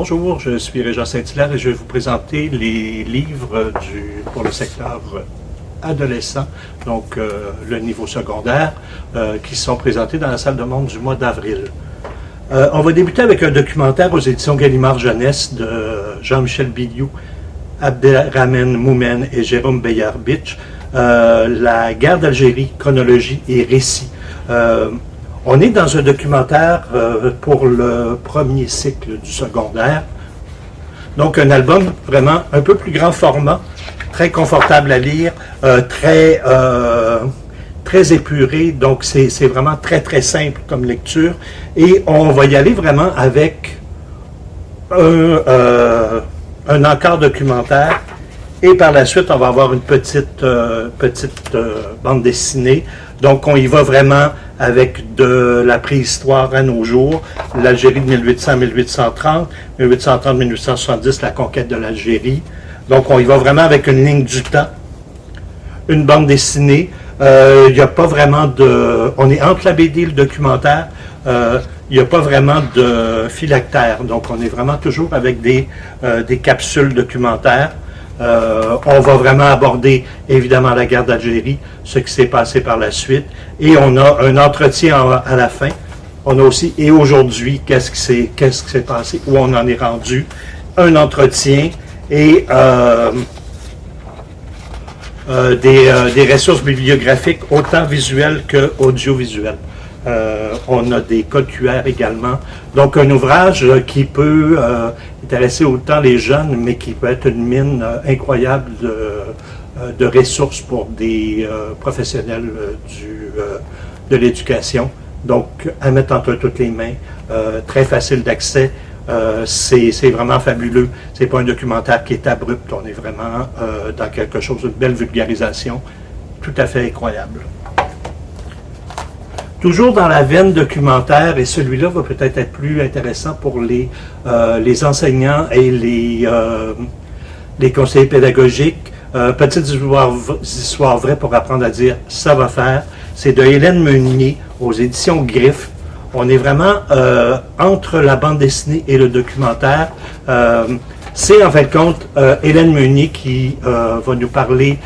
Bonjour, je suis Régent Saint-Hilaire et je vais vous présenter les livres pour le secteur adolescent, donc le niveau secondaire, qui sont présentés dans la salle de monde du mois d'avril. On va débuter avec un documentaire aux éditions Gallimard Jeunesse de Jean-Michel Biliou, Abderrahmane Moumen et Jérôme Beillard-Bitch, la guerre d'Algérie, chronologie et récit. On est dans un documentaire pour le premier cycle du secondaire. Donc un album vraiment un peu plus grand format, très confortable à lire, très épuré, donc c'est vraiment très simple comme lecture. Et on va y aller vraiment avec un encart documentaire. Et par la suite, on va avoir une petite bande dessinée. Donc, on y va vraiment avec de la préhistoire à nos jours, l'Algérie de 1800 à 1830, 1830-1870, la conquête de l'Algérie. Donc, on y va vraiment avec une ligne du temps, une bande dessinée. Il n'y a pas vraiment de... On est entre la BD et le documentaire. Il n'y a pas vraiment de phylactère. Donc, on est vraiment toujours avec des capsules documentaires. On va vraiment aborder évidemment la guerre d'Algérie, ce qui s'est passé par la suite, et on a un entretien à la fin. On a aussi, et aujourd'hui, qu'est-ce qui s'est passé, où on en est rendu, un entretien et des ressources bibliographiques autant visuelles que audiovisuelles. On a des codes QR également. Donc, un ouvrage qui peut intéresser autant les jeunes, mais qui peut être une mine incroyable de ressources pour des professionnels de l'éducation. Donc, à mettre entre toutes les mains, très facile d'accès. C'est vraiment fabuleux. C'est pas un documentaire qui est abrupt. On est vraiment dans quelque chose, une belle vulgarisation, tout à fait incroyable. Toujours dans la veine documentaire, et celui-là va peut-être être plus intéressant pour les enseignants et les conseillers pédagogiques. Petite histoire vraie pour apprendre à dire « ça va faire ». C'est de Hélène Meunier aux éditions Griffe. On est vraiment entre la bande dessinée et le documentaire. C'est en fin de compte Hélène Meunier qui va nous parler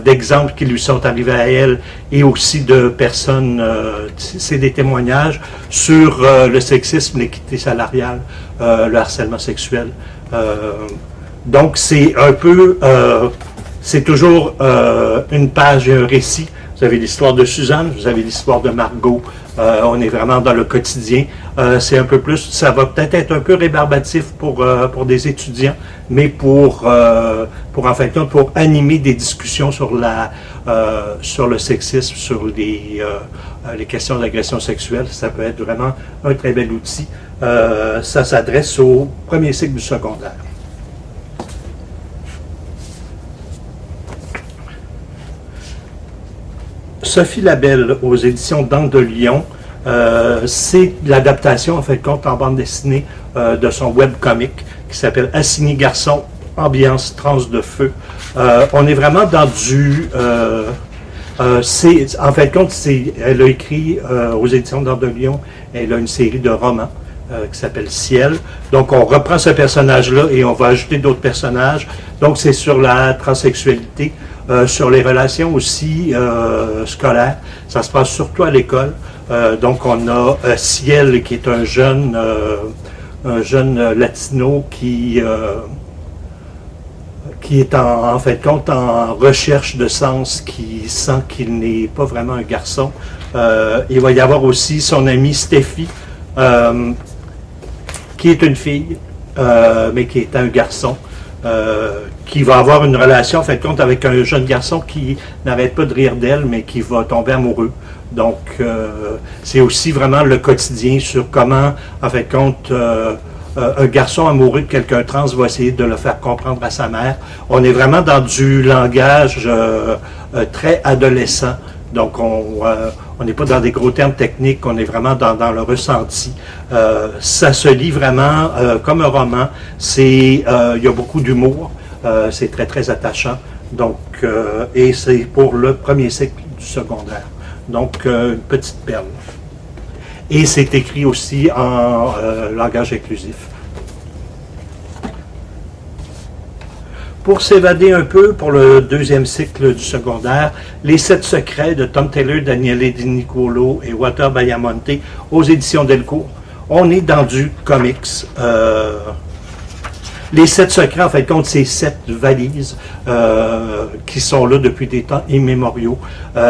d'exemples qui lui sont arrivés à elle et aussi de personnes, c'est des témoignages sur le sexisme, l'équité salariale, le harcèlement sexuel. Donc c'est un peu, c'est toujours une page et un récit. Vous avez l'histoire de Suzanne, vous avez l'histoire de Margot. On est vraiment dans le quotidien. C'est un peu plus, ça va peut-être être un peu rébarbatif pour des étudiants, mais pour en fin de compte, pour animer des discussions sur le sexisme, sur les questions d'agression sexuelle, ça peut être vraiment un très bel outil. Ça s'adresse au premier cycle du secondaire. Sophie Labelle aux éditions d'Angle de Lyon, c'est l'adaptation en fait compte en bande dessinée de son webcomic qui s'appelle Assigné garçon, ambiance trans de feu. On est vraiment dans du... en fait compte, elle a écrit aux éditions d'Angle de Lyon, elle a une série de romans qui s'appelle Ciel. Donc on reprend ce personnage-là et on va ajouter d'autres personnages. Donc c'est sur la transsexualité, sur les relations aussi scolaires. Ça se passe surtout à l'école. Donc on a Ciel qui est un jeune latino qui est en fait compte en recherche de sens, qui sent qu'il n'est pas vraiment un garçon. Il va y avoir aussi son amie Steffi, qui est une fille, mais qui est un garçon. Qui va avoir une relation, en fait, compte avec un jeune garçon qui n'arrête pas de rire d'elle, mais qui va tomber amoureux. Donc, c'est aussi vraiment le quotidien sur comment, en fait, compte, un garçon amoureux de quelqu'un trans va essayer de le faire comprendre à sa mère. On est vraiment dans du langage très adolescent. Donc, on n'est pas dans des gros termes techniques, on est vraiment dans le ressenti. Ça se lit vraiment comme un roman. Il y a beaucoup d'humour. C'est très attachant. Donc, et c'est pour le premier cycle du secondaire. Donc, une petite perle. Et c'est écrit aussi en langage inclusif. Pour s'évader un peu, pour le deuxième cycle du secondaire, Les 7 secrets de Tom Taylor, Daniele Di Nicolo et Walter Baiamonte aux éditions Delcourt. On est dans du comics. Les 7 secrets, en fait, compte ces 7 valises qui sont là depuis des temps immémoriaux.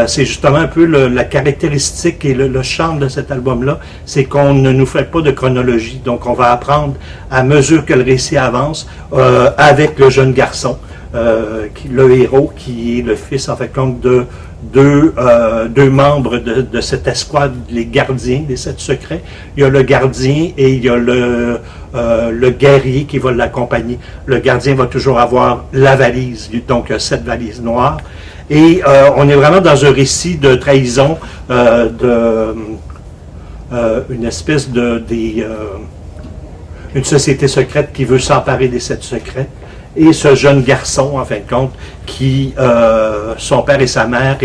C'est justement un peu la caractéristique et le charme de cet album-là, c'est qu'on ne nous fait pas de chronologie. Donc, on va apprendre à mesure que le récit avance avec le jeune garçon, le héros, qui est le fils, en fait, compte de deux membres de cette escouade, les gardiens des 7 secrets. Il y a le gardien et il y a le guerrier qui va l'accompagner. Le gardien va toujours avoir la valise, donc 7 valises noires. Et on est vraiment dans un récit de trahison, une espèce une société secrète qui veut s'emparer des 7 secrets. Et ce jeune garçon, en fin de compte, qui, son père et sa mère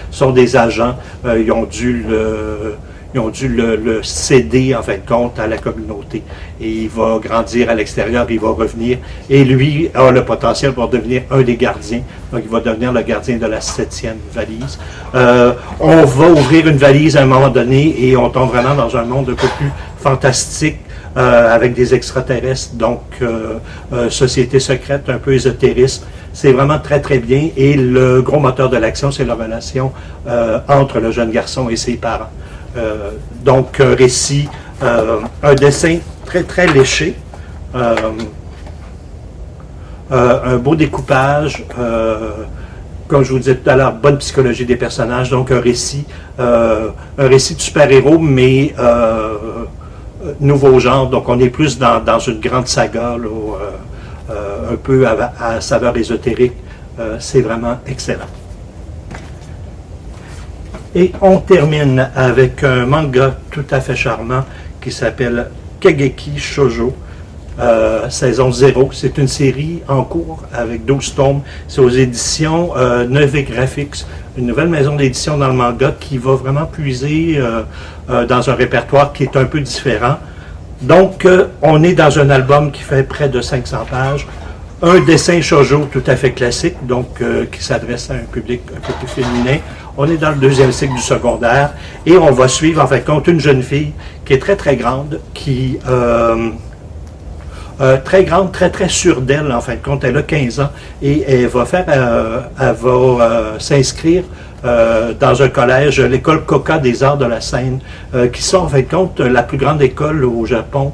sont des agents, ils ont dû le céder, en fin de compte, à la communauté. Et il va grandir à l'extérieur, il va revenir. Et lui a le potentiel pour devenir un des gardiens. Donc, il va devenir le gardien de la 7e valise. On va ouvrir une valise à un moment donné et on tombe vraiment dans un monde un peu plus fantastique, avec des extraterrestres, donc société secrète, un peu ésotériste. C'est vraiment très, très bien. Et le gros moteur de l'action, c'est la relation entre le jeune garçon et ses parents. Donc, un récit, un dessin très, très léché, un beau découpage, comme je vous disais tout à l'heure, bonne psychologie des personnages, donc un récit de super-héros, mais nouveau genre, donc on est plus dans une grande saga, là, un peu à saveur ésotérique. C'est vraiment excellent. Et on termine avec un manga tout à fait charmant qui s'appelle Kageki Shoujo, saison 0. C'est une série en cours avec 12 tomes. C'est aux éditions Neve Graphics, une nouvelle maison d'édition dans le manga qui va vraiment puiser dans un répertoire qui est un peu différent. Donc, on est dans un album qui fait près de 500 pages. Un dessin shoujo tout à fait classique, donc qui s'adresse à un public un peu plus féminin. On est dans le deuxième cycle du secondaire et on va suivre, en fait, compte une jeune fille qui est très, très grande, qui... très grande, très, très sûre d'elle, en fin de compte. Elle a 15 ans et elle va s'inscrire dans un collège, l'école Koka des arts de la scène, qui sont, en fin de compte, la plus grande école au Japon.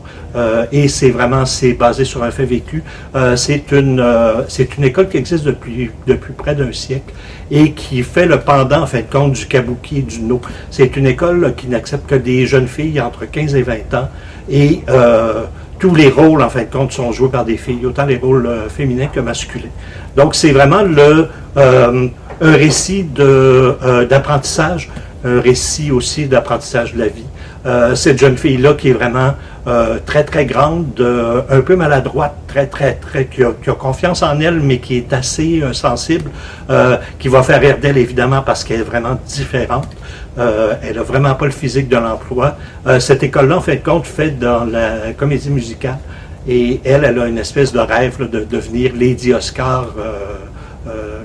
Et c'est basé sur un fait vécu. C'est une école qui existe depuis près d'un siècle et qui fait le pendant, en fin de compte, du kabuki et du no. C'est une école qui n'accepte que des jeunes filles entre 15 et 20 ans et tous les rôles, en fin de compte, sont joués par des filles, autant les rôles féminins que masculins. Donc, c'est vraiment un récit d'apprentissage, un récit aussi d'apprentissage de la vie. Cette jeune fille-là qui est vraiment très, très grande, un peu maladroite, qui a confiance en elle, mais qui est assez sensible, qui va faire rire d'elle, évidemment, parce qu'elle est vraiment différente. Elle n'a vraiment pas le physique de l'emploi. Cette école-là, en fin de compte, fait dans la comédie musicale. Et elle a une espèce de rêve là, de devenir Lady Oscar,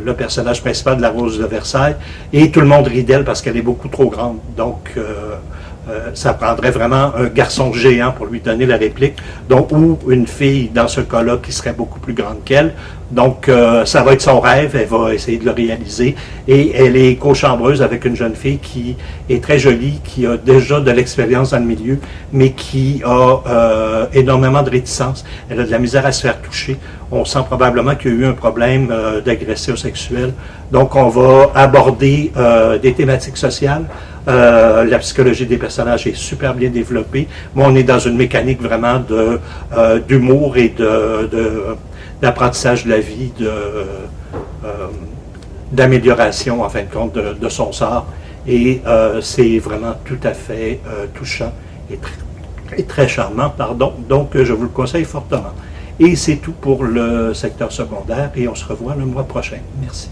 le personnage principal de La Rose de Versailles. Et tout le monde rit d'elle parce qu'elle est beaucoup trop grande. Donc, ça prendrait vraiment un garçon géant pour lui donner la réplique, donc, ou une fille, dans ce cas-là, qui serait beaucoup plus grande qu'elle. Donc, ça va être son rêve, elle va essayer de le réaliser. Et elle est co-chambreuse avec une jeune fille qui est très jolie, qui a déjà de l'expérience dans le milieu, mais qui a énormément de réticence. Elle a de la misère à se faire toucher. On sent probablement qu'il y a eu un problème d'agression sexuelle. Donc, on va aborder des thématiques sociales. La psychologie des personnages est super bien développée, mais on est dans une mécanique vraiment d'humour et d'apprentissage de la vie, d'amélioration, en fin de compte, de son sort. Et c'est vraiment tout à fait touchant et très charmant, pardon. Donc, je vous le conseille fortement. Et c'est tout pour le secteur secondaire et on se revoit le mois prochain. Merci.